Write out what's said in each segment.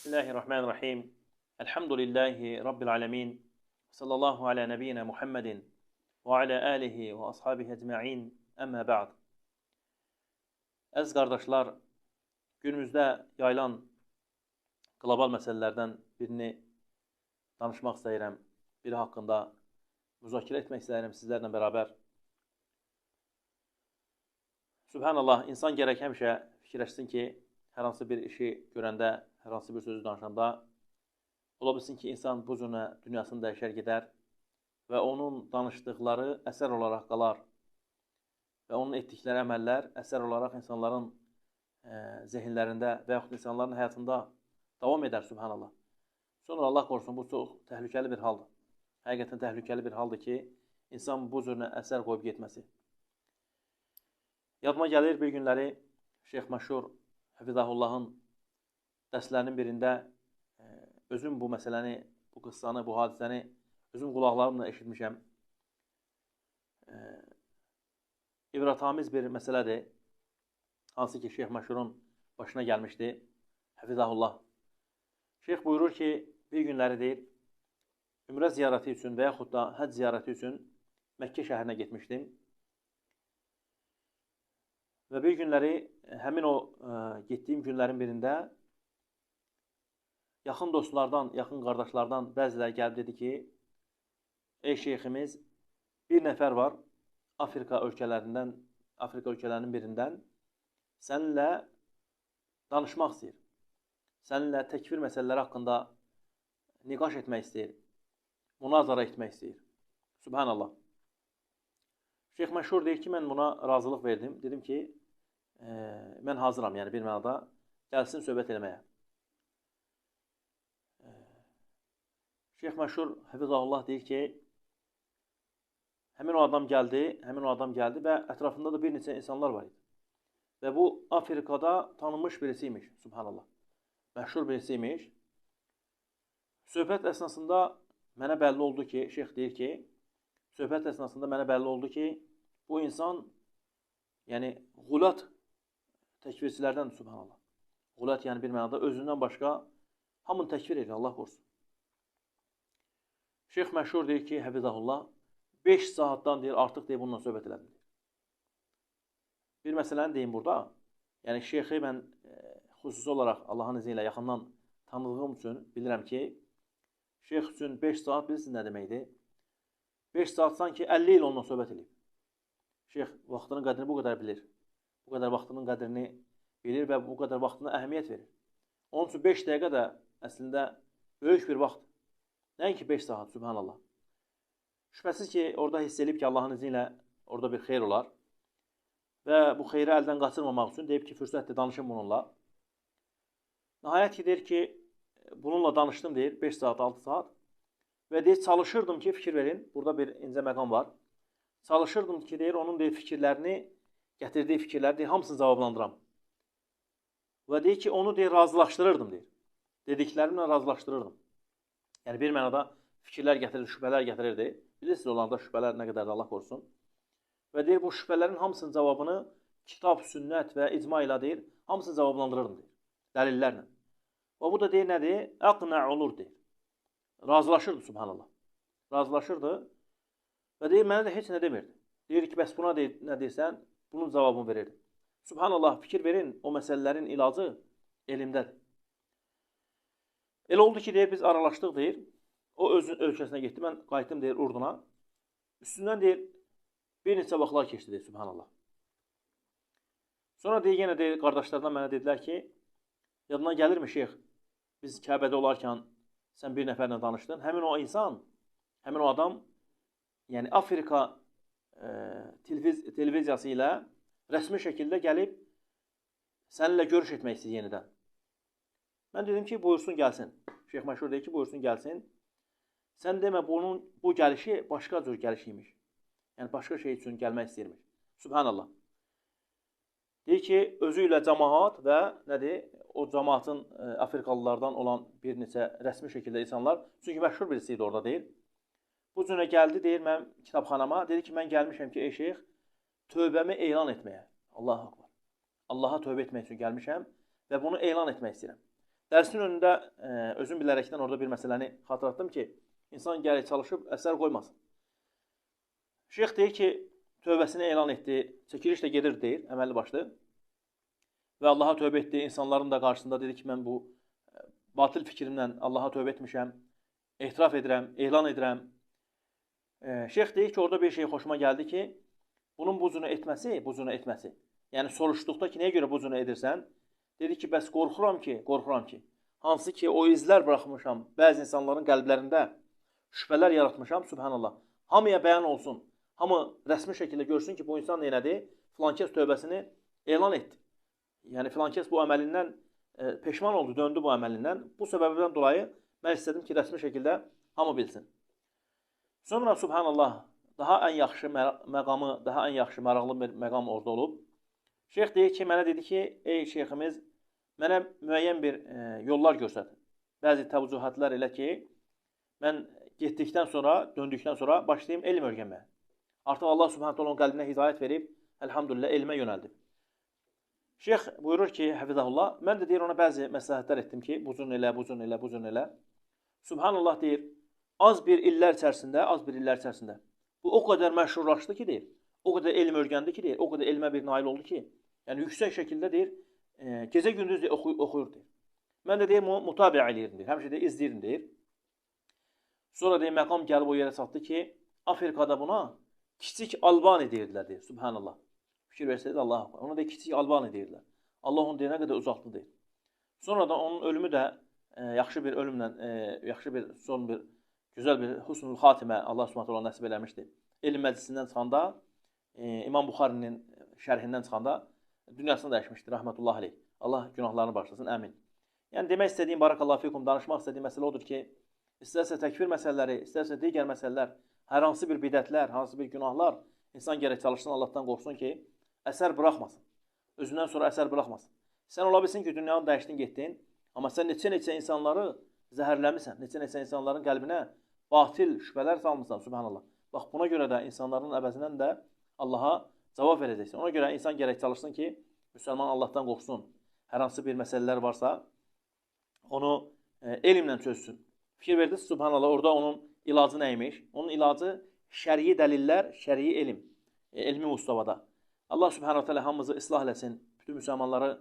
Bismillahirrahmanirrahim. Elhamdülillahi Rabbil alemin. Sallallahu ala nebiyyina Muhammedin ve ala alihi və ashabihi ecma'in. Əmmə ba'd. Əziz qardaşlar, günümüzdə yayılan qlobal məsələlərdən birini danışmaq istəyirəm. Biri haqqında müzakirə etmək istəyirəm sizlərlə bərabər. Subhanallah, insan gərək həmişə fikirləşsin ki, hər hansı bir işi görəndə, hər hansı bir sözü danışanda ola bilsin ki, insan bu cürə dünyasını dəyişər gedər və onun danışdıqları əsər olaraq qalar və onun etdikləri əməllər əsər olaraq insanların zehinlərində və yaxud insanların həyatında davam edər, subhanallah. Sonra Allah qorusun, bu çox təhlükəli bir haldır. Həqiqətən təhlükəli bir haldır ki, insan bu cürə əsər qoyub getməsi. Yadıma gəlir bir günləri Şeyx Məşhur Həfizahullahın dərslərinin birində özüm bu məsələni, bu qıssanı, bu hadisəni özüm qulaqlarımla eşitmişəm. İbrətamiz bir məsələdir. Hansı ki, Şeyx Məşhurun başına gəlmişdi. Həfizahullah. Şeyx buyurur ki, bir günləri deyir, ümrə ziyarəti üçün və yaxud da həcc ziyarəti üçün Məkkə şəhərinə getmişdim. Və bir günləri, həmin o getdiyim günlərin birində yaxın dostlardan, yaxın qardaşlardan bəziləri gəlib dedi ki, ey şeyximiz, bir nəfər var Afrika ölkələrinin birindən səninlə danışmaq istəyir. Səninlə təkfir məsələləri haqqında niqaş etmək istəyir. Münazara etmək istəyir. Subhanallah. Şeyx Məşhur deyir ki, mən buna razılıq verdim. Dedim ki, mən hazıram, yəni bir mənada gəlsin söhbət eləməyə. Şeyx Məşhur Həfizahullah deyir ki, həmin o adam gəldi və ətrafında da bir neçə insanlar var idi. Və bu Afrikada tanınmış birisiymiş, subhanallah. Məşhur birisiymiş. Söhbət əsnasında mənə bəlli oldu ki, şeyx deyir ki, söhbət əsnasında mənə bəlli oldu ki, bu insan, yəni qulat təkvirçilərdən, subhanallah. Qulat, yəni bir mənada özündən başqa hamını təkvir edir, Allah qorusun. Şeyx Məşhur deyir ki, Həfizahullah, 5 saatdan deyir, artıq deyir, bununla söhbət elədim. Bir məsələni deyim burada. Yəni, şeyxi mən xüsusi olaraq Allahın izni ilə yaxından tanıdığım üçün bilirəm ki, şeyx üçün 5 saat bilirsiniz nə deməkdir? 5 saat sanki 50 il onunla söhbət edib. Şeyx vaxtının qədrini bu qədər bilir. Bu qədər vaxtının qədrini bilir və bu qədər vaxtına əhəmiyyət verir. Onun üçün 5 dəqiqə də əslində böyük bir vaxt. Nəinki 5 saat, subhanallah. Şübhəsiz ki, orada hiss edib ki, Allahın izni ilə orada bir xeyr olar. Və bu xeyri əldən qaçırmamaq üçün deyib ki, fürsətdir, danışın bununla. Nəhayət ki, deyir ki, bununla danışdım, deyir, 5 saat, 6 saat. Və deyir, çalışırdım ki, fikir verin, burada bir incə məqam var. Çalışırdım ki, deyir, onun deyir, fikirlərini, gətirdiyi fikirləri, deyir, hamısını cavablandıram. Və deyir ki, onu deyir, razılaşdırırdım, deyir. Dediklərimlə razılaşdırırdım. Yəni, bir mənada fikirlər gətirirdi, şübhələr gətirirdi. Bilirsiniz, olanda şübhələr nə qədərdir, Allah qorusun. Və deyir, bu şübhələrin hamısının cavabını kitab, sünnət və icma ilə deyir, hamısını cavablandırırdım, deyir, dəlillərlə. Və bu da deyir, nədir? Əqnə olur, deyir. Razılaşırdı, subhanallah. Razılaşırdı və deyir, mənə də heç nə demirdi. Deyir ki, bəs buna deyir, nə deyirsən, bunun cavabını verirdi. Subhanallah, fikir verin, o məsələlərin ilacı elmdədir. Elə oldu ki, deyir, biz aralaşdıq, deyir, o özünün ölkəsinə getdi, mən qayıtdım, deyir, Urduna. Üstündən, deyir, bir neçə vaxtlar keçdi, deyir, subhanallah. Sonra, deyir, yenə, deyir, qardaşlardan mənə dedilər ki, yadına gəlirmi, şeyx, biz Kəbədə olarkən sən bir nəfərlə danışdın. Həmin o insan, həmin o adam, yəni Afrika televiziyası ilə rəsmi şəkildə gəlib səninlə görüş etmək istəyir yenidən. Mən dedim ki, buyursun gəlsin. Şeyx Məşhur deyir ki, buyursun gəlsin. Sən demə, bu gəlişi başqa cür gəlişiymiş. Yəni, başqa şey üçün gəlmək istəyirmiş. Subhanallah. Deyir ki, özü ilə cəmaat və nədir? O cəmaatın Afrikalılardan olan bir neçə rəsmi şəkildə insanlar, çünki məşhur birisi idi orada, deyir. Bu cünə gəldi, deyir, mən kitabxanama, dedi ki, mən gəlmişəm ki, ey şeyx, tövbəmi elan etməyə. Allahu akbar. Allaha tövbə etmək üçün gəlmişəm və bunu elan etmək istəyirəm. Dərsin önündə özüm bilərəkdən orada bir məsələni xatırlatdım ki, insan gərək çalışıb əsər qoymasın. Şeyx deyir ki, tövbəsini elan etdi, çəkiliş də gedir deyir, əməlli başlı. Və Allaha tövbə etdi, insanların da qarşısında dedi ki, mən bu batil fikrimlə Allaha tövbə etmişəm, etiraf edirəm, elan edirəm. Şeyx deyir ki, orada bir şey xoşuma gəldi ki, bunun bu cürə etməsi. Yəni soruşduqda ki, nəyə görə bu cürə edirsən? Dedi ki, bəs qorxuram ki, hansı ki o izlər buraxmışam, bəzi insanların qəlblərində şübhələr yaratmışam, subhanallah. Hamıya bəyan olsun, hamı rəsmi şəkildə görsün ki, bu insan neynədir? Filankəs tövbəsini elan etdi. Yəni filankəs bu əməlindən peşman oldu, döndü bu əməlindən. Bu səbəbdən dolayı mən istədim ki, rəsmi şəkildə hamı bilsin. Sonra subhanallah, daha ən yaxşı məqamı, daha ən yaxşı maraqlı bir məqam orada olub. Şeyx deyir ki, mənə dedi ki, ey şeyximiz, mənə müəyyən bir yollar göstər. Bəzi təvcühatlar elə ki, mən getdikdən sonra, döndükdən sonra başlayayım elm öyrənməyə. Artıq Allah subhanət onun qəlbinə hidayət verib, əlhamdülillah, elmə yönəldib. Şeyx buyurur ki, həfizəhullah, mən də deyir ona bəzi məsləhətlər etdim ki, bu cür elə. Subhanallah deyir, az bir illər içərisində bu o qədər məşhurlaşdı ki, deyir, o qədər elm öyrəndi ki, deyir, o qədər elmə bir nail oldu ki, yəni yüksək şəkildə deyir, gecə gündüz oxuyur deyir. Mən də deyir, mutabiə eləyirdim deyir, həmişə deyir, izləyirdim deyir. Sonra deyir, məqam gəlib o yerə çatdı ki, Afrikada buna kiçik Albani deyirdilər deyir, subhanallah. Fikir versəydi Allah, ona da kiçik Albani deyirdilər. Allah onu deyənə qədər uzaqlı deyir. Sonra da onun ölümü də yaxşı bir ölümlə, gözəl bir husnul xatimə Allah subhanət Allah nəsib eləmişdi. Elm məclisindən çıxanda, İmam Buxarinin şərhindən çıxanda dünyasını dəyişmişdir, rəhmətullah aleyh. Allah günahlarını bağışlasın, əmin. Yəni, demək istədiyim, barakallahu fikum, danışmaq istədiyim məsələ odur ki, istərsə təkfir məsələləri, istərsə digər məsələlər, hər hansı bir bidətlər, hansı bir günahlar, insan gərək çalışsın, Allahdan qorxsun ki, əsər buraxmasın. Özündən sonra əsər buraxmasın. Sən ola bilsin ki, dünyanı dəyişdin, getdin, amma sən neçə insanları zəhərləmirsən, neçə insanların qəlbinə batil şübhələr salmışsan, subhanallah. Bax, buna görə də insanların əvəzindən də Allaha cavab verəcəksən. Ona görə insan gərək çalışsın ki, müsəlman Allahdan qorxsun. Hər hansı bir məsələlər varsa, onu elmlə çözsün. Fikir verdiniz, subhanallah, orada onun ilacı nəymiş? Onun ilacı şərii dəlillər, şərii elm, elmi mustavada. Allah subhanahu teala hamımızı islah eləsin, bütün müsəlmanları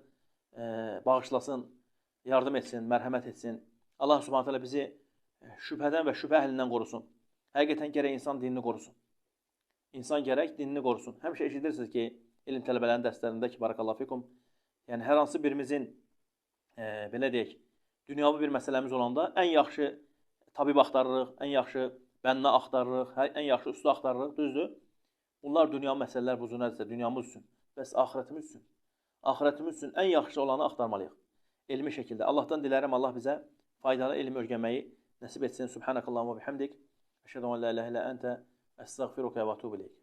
bağışlasın, yardım etsin, mərhəmət etsin. Allah subhanahu teala bizi şübhədən və şübhə əhlindən qorusun. Həqiqətən gərək insan dinini qorusun. İnsan gərək dinini qorusun. Həmişə eşidirsiniz ki, elm tələbələrinin dərslərində ki, barakallahu fikum, yəni hər hansı birimizin, belə deyək, dünyavi bir məsələmiz olanda ən yaxşı tabib axtarırıq, ən yaxşı bənna axtarırıq, ən yaxşı usta axtarırıq, düzdür? Bunlar dünya məsələlər bu cürədirsə, dünyamız üçün, bəs axirətimiz üçün. Axirətimiz üçün ən yaxşı olanı axtarmalıyıq. Elmi şəkildə. Allahdan dilərəm, Allah bizə faydalı elm öyrənməyi nəsib etsin. Subhanakallahumma bihamdik. Əşhədu en la ilahe illa ente estağfiruke və etûbü ileyk.